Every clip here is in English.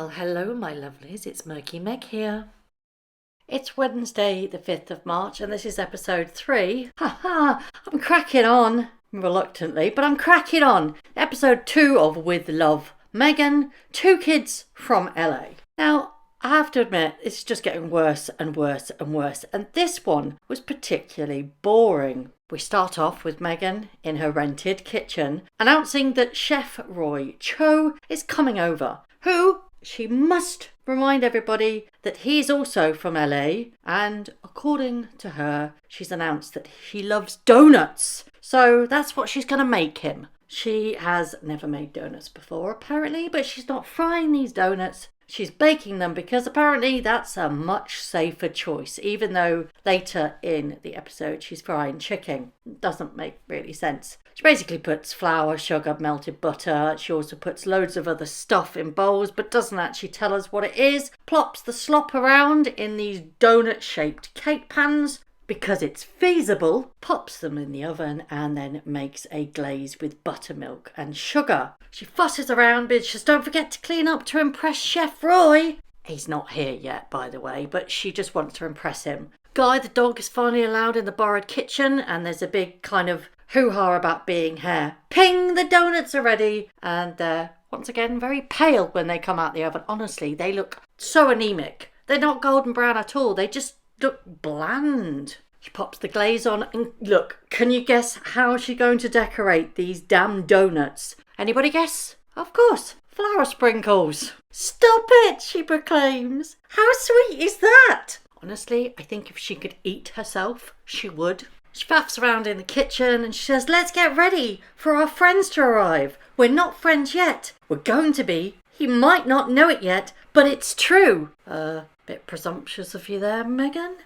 Well, hello, my lovelies. It's Murky Meg here. It's Wednesday, the 5th of March, and this is episode 3. I'm cracking on, reluctantly, but I'm cracking on. Episode 2 of With Love. Meghan, 2 kids from LA. Now, I have to admit, it's just getting worse and worse and worse, and this one was particularly boring. We start off with Meghan in her rented kitchen, announcing that Chef Roy Cho is coming over, who she must remind everybody that he's also from LA, and according to her, she's announced that she loves donuts. So that's what she's going to make him. She has never made donuts before, apparently, but she's not frying these donuts. She's baking them because apparently that's a much safer choice, even though later in the episode she's frying chicken. It doesn't make really sense. She basically puts flour, sugar, melted butter. She also puts loads of other stuff in bowls, but doesn't actually tell us what it is. Plops the slop around in these donut-shaped cake pans because it's feasible, pops them in the oven and then makes a glaze with buttermilk and sugar. She fusses around, bitches. Don't forget to clean up to impress Chef Roy. He's not here yet, by the way, but she just wants to impress him. Guy, the dog, is finally allowed in the borrowed kitchen, and there's a big kind of hoo-ha about being here. Ping, the donuts are ready, and they're once again very pale when they come out the oven. Honestly, they look so anemic. They're not golden brown at all. They just look bland. She pops the glaze on, and look, can you guess how she's going to decorate these damn donuts? Anybody guess? Of course, flower sprinkles. Stop it, she proclaims. How sweet is that? Honestly, I think if she could eat herself, she would. She faffs around in the kitchen and she says, let's get ready for our friends to arrive. We're not friends yet. We're going to be. He might not know it yet, but it's true. Bit presumptuous of you there, Meghan.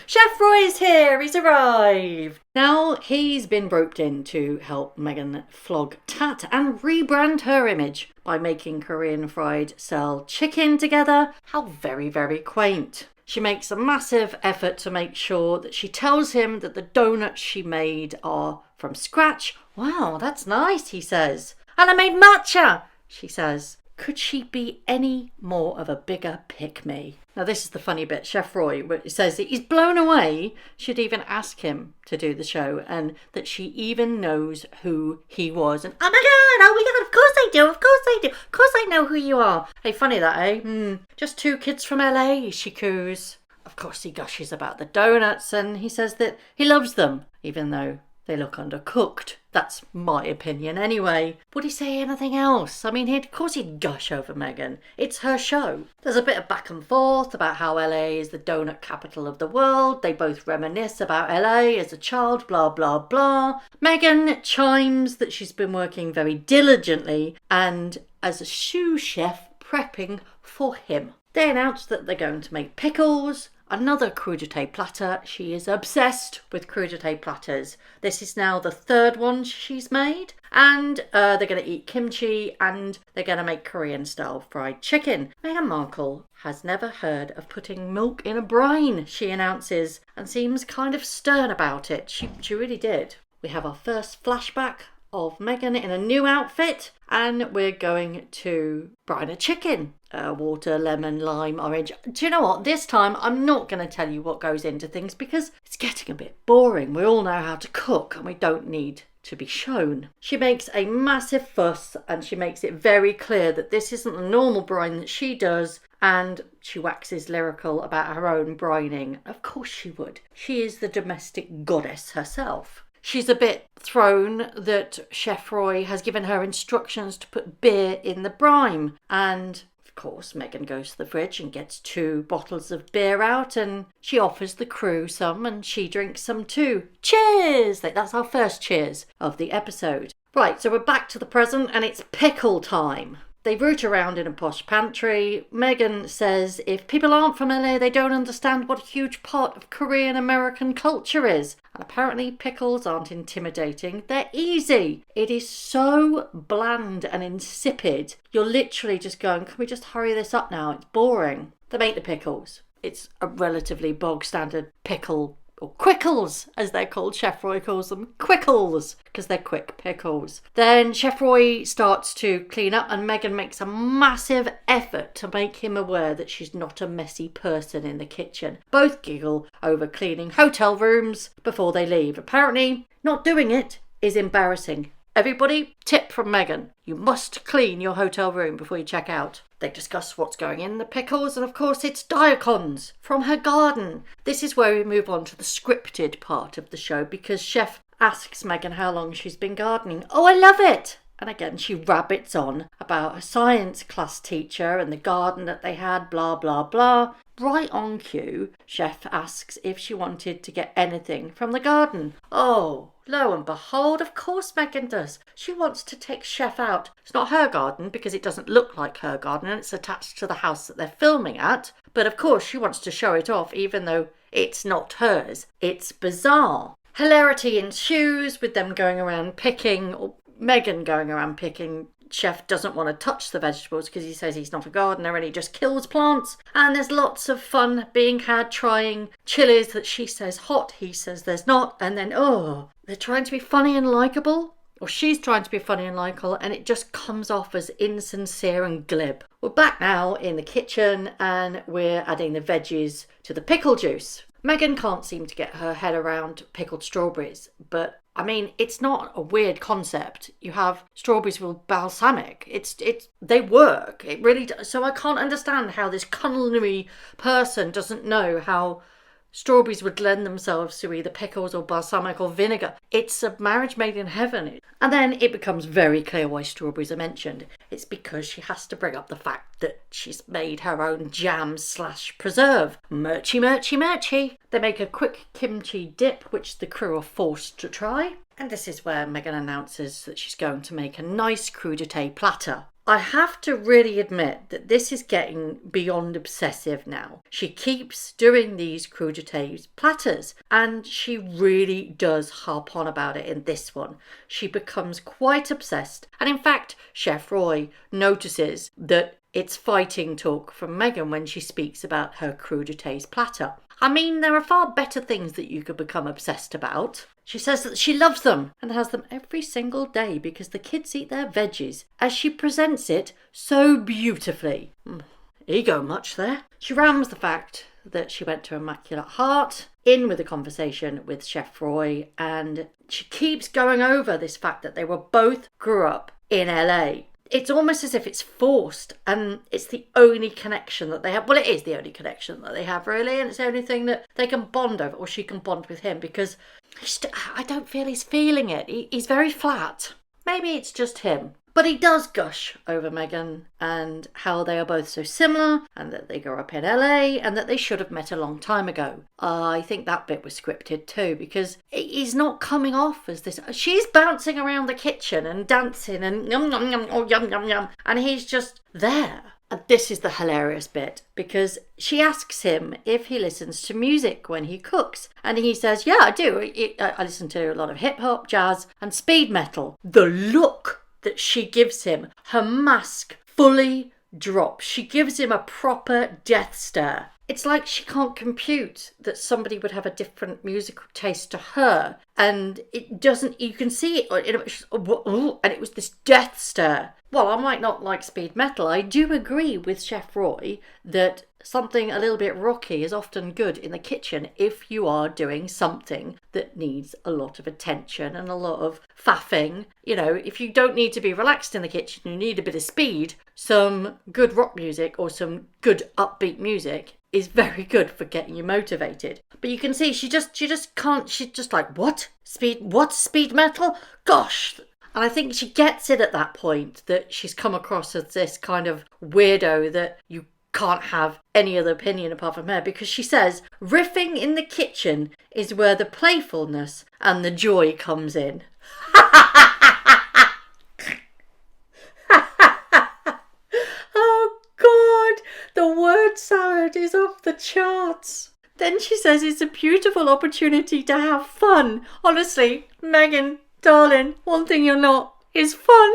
Chef Roy's here, he's arrived. Now he's been roped in to help Meghan flog Tat and rebrand her image by making Korean fried cell chicken together. How very, very quaint. She makes a massive effort to make sure that she tells him that the donuts she made are from scratch. Wow, that's nice, he says. And I made matcha, she says. Could she be any more of a bigger pick-me? Now this is the funny bit. Chef Roy says that he's blown away she'd even ask him to do the show, and that she even knows who he was. And oh my god, of course I do, of course I know who you are. Hey, funny that, eh? Just 2 kids from LA, she coos. Of course he gushes about the donuts, and he says that he loves them, even though they look undercooked. That's my opinion anyway. Would he say anything else? I mean, of course he'd gush over Meghan. It's her show. There's a bit of back and forth about how LA is the donut capital of the world. They both reminisce about LA as a child, blah, blah, blah. Meghan chimes that she's been working very diligently and as a sous chef prepping for him. They announce that they're going to make pickles. Another crudité platter. She is obsessed with crudité platters. This is now the 3rd one she's made. And they're going to eat kimchi and they're going to make Korean-style fried chicken. Meghan Markle has never heard of putting milk in a brine, she announces, and seems kind of stern about it. She really did. We have our first flashback of Meghan in a new outfit, and we're going to brine a chicken. Water, lemon, lime, orange. Do you know what? This time I'm not going to tell you what goes into things because it's getting a bit boring. We all know how to cook and we don't need to be shown. She makes a massive fuss and she makes it very clear that this isn't the normal brine that she does, and she waxes lyrical about her own brining. Of course she would. She is the domestic goddess herself. She's a bit thrown that Chef Roy has given her instructions to put beer in the brine, and of course Meghan goes to the fridge and gets 2 bottles of beer out, and she offers the crew some and she drinks some too. Cheers! That's our first cheers of the episode. Right, so we're back to the present and it's pickle time. They root around in a posh pantry. Meghan says if people aren't from LA, they don't understand what a huge part of Korean American culture is. And apparently pickles aren't intimidating. They're easy. It is so bland and insipid. You're literally just going, can we just hurry this up now? It's boring. They make the pickles. It's a relatively bog standard pickle or Quickles, as they're called. Chef Roy calls them Quickles, because they're quick pickles. Then Chef Roy starts to clean up, and Meghan makes a massive effort to make him aware that she's not a messy person in the kitchen. Both giggle over cleaning hotel rooms before they leave. Apparently, not doing it is embarrassing. Everybody, tip from Meghan: you must clean your hotel room before you check out. They discuss what's going in the pickles, and of course it's diacons from her garden. This is where we move on to the scripted part of the show, because Chef asks Meghan how long she's been gardening. Oh, I love it! And again, she rabbits on about her science class teacher and the garden that they had, blah, blah, blah. Right on cue, Chef asks if she wanted to get anything from the garden. Oh, lo and behold, of course Meghan does. She wants to take Chef out. It's not her garden because it doesn't look like her garden and it's attached to the house that they're filming at. But of course she wants to show it off even though it's not hers. It's bizarre. Hilarity ensues with them going around picking, or Meghan going around picking. Chef doesn't want to touch the vegetables because he says he's not a gardener and he just kills plants. And there's lots of fun being had trying chilies that she says hot, he says there's not. And then, they're trying to be funny and likeable. Or she's trying to be funny and likeable, and it just comes off as insincere and glib. We're back now in the kitchen and we're adding the veggies to the pickle juice. Meghan can't seem to get her head around pickled strawberries, but I mean, it's not a weird concept. You have strawberries with balsamic. They work. It really does. So I can't understand how this culinary person doesn't know how strawberries would lend themselves to either pickles or balsamic or vinegar. It's a marriage made in heaven. And then it becomes very clear why strawberries are mentioned. It's because she has to bring up the fact that she's made her own jam/preserve. Murchy, murchy, murchy. They make a quick kimchi dip, which the crew are forced to try. And this is where Meghan announces that she's going to make a nice crudité platter. I have to really admit that this is getting beyond obsessive now. She keeps doing these crudité platters and she really does harp on about it in this one. She becomes quite obsessed, and in fact, Chef Roy notices that it's fighting talk from Meghan when she speaks about her crudité platter. I mean, there are far better things that you could become obsessed about. She says that she loves them and has them every single day because the kids eat their veggies, as she presents it so beautifully. Ego much there. She rams the fact that she went to Immaculate Heart in with a conversation with Chef Roy, and she keeps going over this fact that they were both grew up in LA. It's almost as if it's forced and it's the only connection that they have. Well, it is the only connection that they have, really, and it's the only thing that they can bond over, or she can bond with him, because I don't feel he's feeling it. He's very flat. Maybe it's just him. But he does gush over Meghan and how they are both so similar and that they grew up in LA and that they should have met a long time ago. I think that bit was scripted too, because he's not coming off as this. She's bouncing around the kitchen and dancing and yum yum yum, oh yum yum yum, and he's just there. And this is the hilarious bit, because she asks him if he listens to music when he cooks. And he says, yeah, I do. I listen to a lot of hip hop, jazz and speed metal. The look that she gives him, her mask fully drops. She gives him a proper death stare. It's like she can't compute that somebody would have a different musical taste to her. And it doesn't, you can see it, and it was this death stare. Well, I might not like speed metal. I do agree with Chef Roy that something a little bit rocky is often good in the kitchen if you are doing something that needs a lot of attention and a lot of faffing. You know, if you don't need to be relaxed in the kitchen, you need a bit of speed, some good rock music or some good upbeat music is very good for getting you motivated. But you can see she just can't. She's just like, what speed metal? Gosh. And I think she gets it at that point, that she's come across as this kind of weirdo that you can't have any other opinion apart from her, because she says riffing in the kitchen is where the playfulness and the joy comes in. Oh God, the word salad is off the charts. Then she says it's a beautiful opportunity to have fun. Honestly, Meghan, darling, one thing you're not is fun.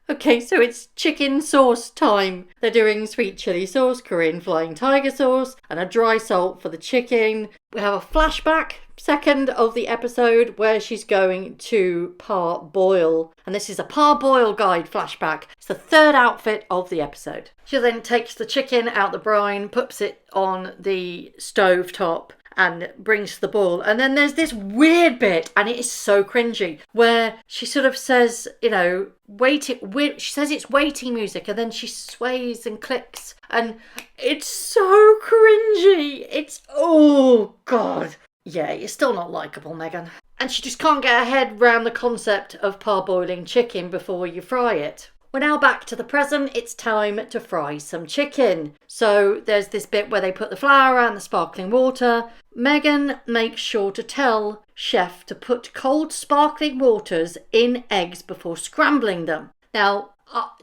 Okay, Okay, so it's chicken sauce time. They're doing sweet chili sauce, Korean flying tiger sauce, and a dry salt for the chicken. We have a flashback, second of the episode, where she's going to parboil. And this is a parboil guide flashback. It's the third outfit of the episode. She then takes the chicken out the brine, puts it on the stove top, and brings to the boil. And then there's this weird bit, and it is so cringy, where she sort of says, you know, she says it's waiting music, and then she sways and clicks, and it's so cringy. It's, oh God. Yeah, you're still not likeable, Meghan. And she just can't get her head round the concept of parboiling chicken before you fry it. We're now back to the present. It's time to fry some chicken. So there's this bit where they put the flour and the sparkling water. Meghan makes sure to tell Chef to put cold sparkling waters in eggs before scrambling them. Now,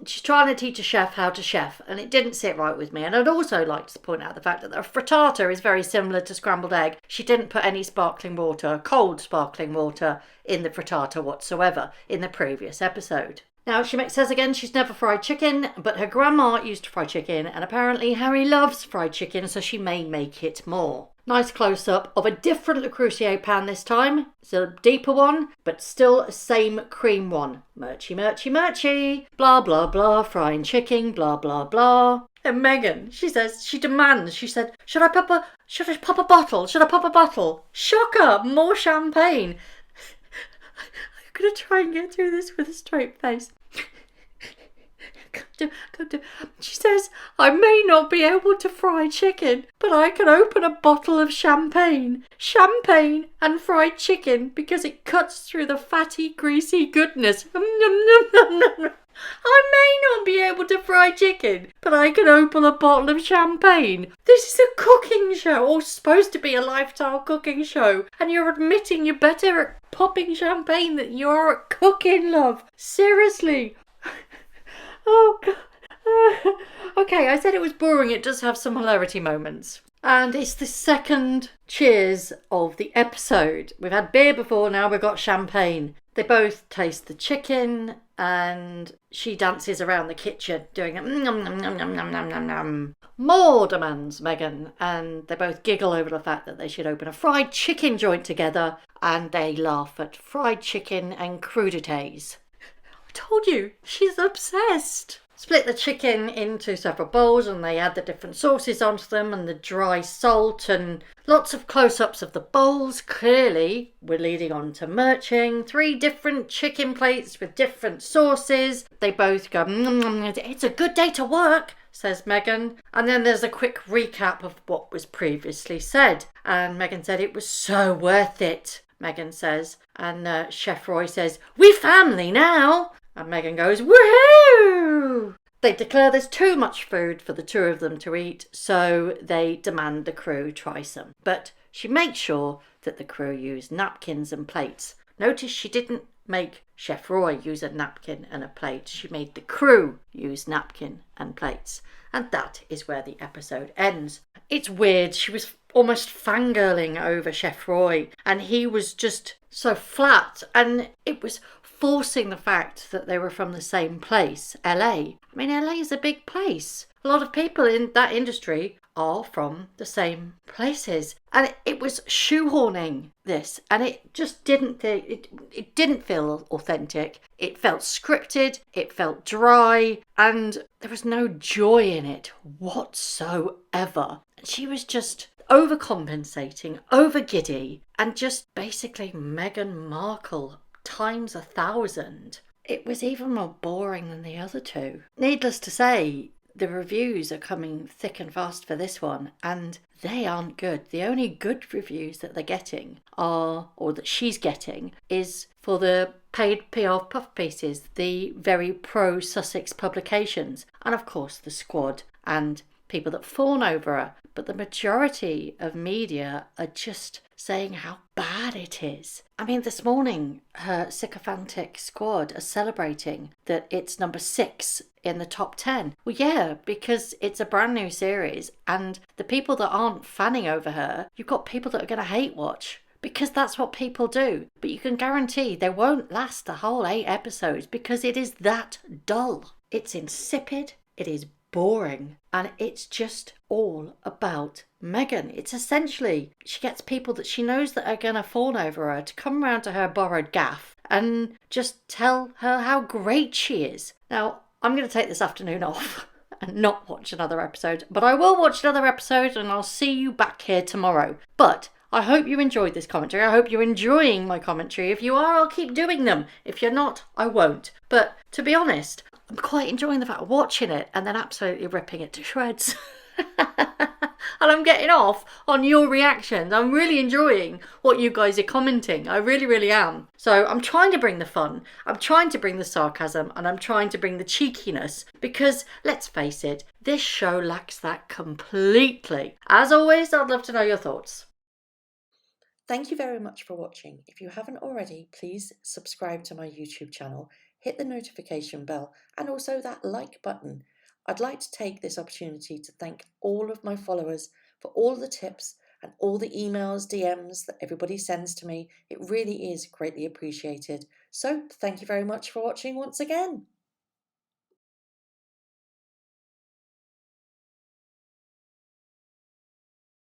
she's trying to teach a chef how to chef, and it didn't sit right with me. And I'd also like to point out the fact that the frittata is very similar to scrambled egg. She didn't put any sparkling water, cold sparkling water, in the frittata whatsoever in the previous episode. Now, she says again she's never fried chicken, but her grandma used to fry chicken, and apparently Harry loves fried chicken, so she may make it more. Nice close-up of a different Le Creuset pan this time. It's a deeper one, but still a same cream one. Murchy, murchy, murchy. Blah, blah, blah. Frying chicken, blah, blah, blah. And Meghan, she says, she demands, she said, should I pop a bottle? Should I pop a bottle? Shocker! More champagne. I'm going to try and get through this with a straight face. She says, I may not be able to fry chicken, but I can open a bottle of champagne. Champagne and fried chicken because it cuts through the fatty, greasy goodness. I may not be able to fry chicken, but I can open a bottle of champagne. This is a cooking show, or supposed to be a lifestyle cooking show, and you're admitting you're better at popping champagne than you are at cooking, love. Seriously. Oh, God. Okay, I said it was boring. It does have some hilarity moments. And it's the second cheers of the episode. We've had beer before, now we've got champagne. They both taste the chicken, and she dances around the kitchen doing it. Nom, nom, nom, nom, nom, nom, nom, nom. More, demands Meghan, and they both giggle over the fact that they should open a fried chicken joint together, and they laugh at fried chicken and crudités. Told you, she's obsessed. Split the chicken into several bowls, and they add the different sauces onto them and the dry salt, and lots of close-ups of the bowls. Clearly, we're leading on to merching. 3 different chicken plates with different sauces. They both go, it's a good day to work, says Meghan. And then there's a quick recap of what was previously said. And Meghan said it was so worth it, Meghan says. And Chef Roy says, we family now. And Meghan goes, woohoo! They declare there's too much food for the 2 of them to eat, so they demand the crew try some. But she makes sure that the crew use napkins and plates. Notice she didn't make Chef Roy use a napkin and a plate. She made the crew use napkin and plates. And that is where the episode ends. It's weird. She was almost fangirling over Chef Roy, and he was just so flat, and it was forcing the fact that they were from the same place, LA. I mean, LA is a big place. A lot of people in that industry are from the same places, and it was shoehorning this, and it just didn't it didn't feel authentic. It felt scripted, it felt dry, and there was no joy in it whatsoever. She was just overcompensating, over giddy, and just basically Meghan Markle times 1,000. It was even more boring than the other 2. Needless to say, the reviews are coming thick and fast for this one, and they aren't good. The only good reviews that they're getting are, or that she's getting, is for the paid PR puff pieces, the very pro-Sussex publications, and of course the squad and people that fawn over her. But the majority of media are just saying how bad it is. I mean, this morning, her sycophantic squad are celebrating that it's number 6 in the top 10. Well, yeah, because it's a brand new series, and the people that aren't fanning over her, you've got people that are going to hate watch because that's what people do. But you can guarantee they won't last the whole 8 episodes because it is that dull. It's insipid, it is boring, and it's just all about Meghan. It's essentially, she gets people that she knows that are going to fawn over her to come round to her borrowed gaff and just tell her how great she is. Now, I'm going to take this afternoon off and not watch another episode, but I will watch another episode and I'll see you back here tomorrow. But I hope you enjoyed this commentary. I hope you're enjoying my commentary. If you are, I'll keep doing them. If you're not, I won't. But to be honest, I'm quite enjoying the fact of watching it and then absolutely ripping it to shreds. And I'm getting off on your reactions. I'm really enjoying what you guys are commenting. I really, really am. So I'm trying to bring the fun, I'm trying to bring the sarcasm, and I'm trying to bring the cheekiness because, let's face it, this show lacks that completely. As always, I'd love to know your thoughts. Thank you very much for watching. If you haven't already, please subscribe to my YouTube channel, hit the notification bell, and also that like button. I'd like to take this opportunity to thank all of my followers for all the tips and all the emails, DMs that everybody sends to me. It really is greatly appreciated. So thank you very much for watching once again.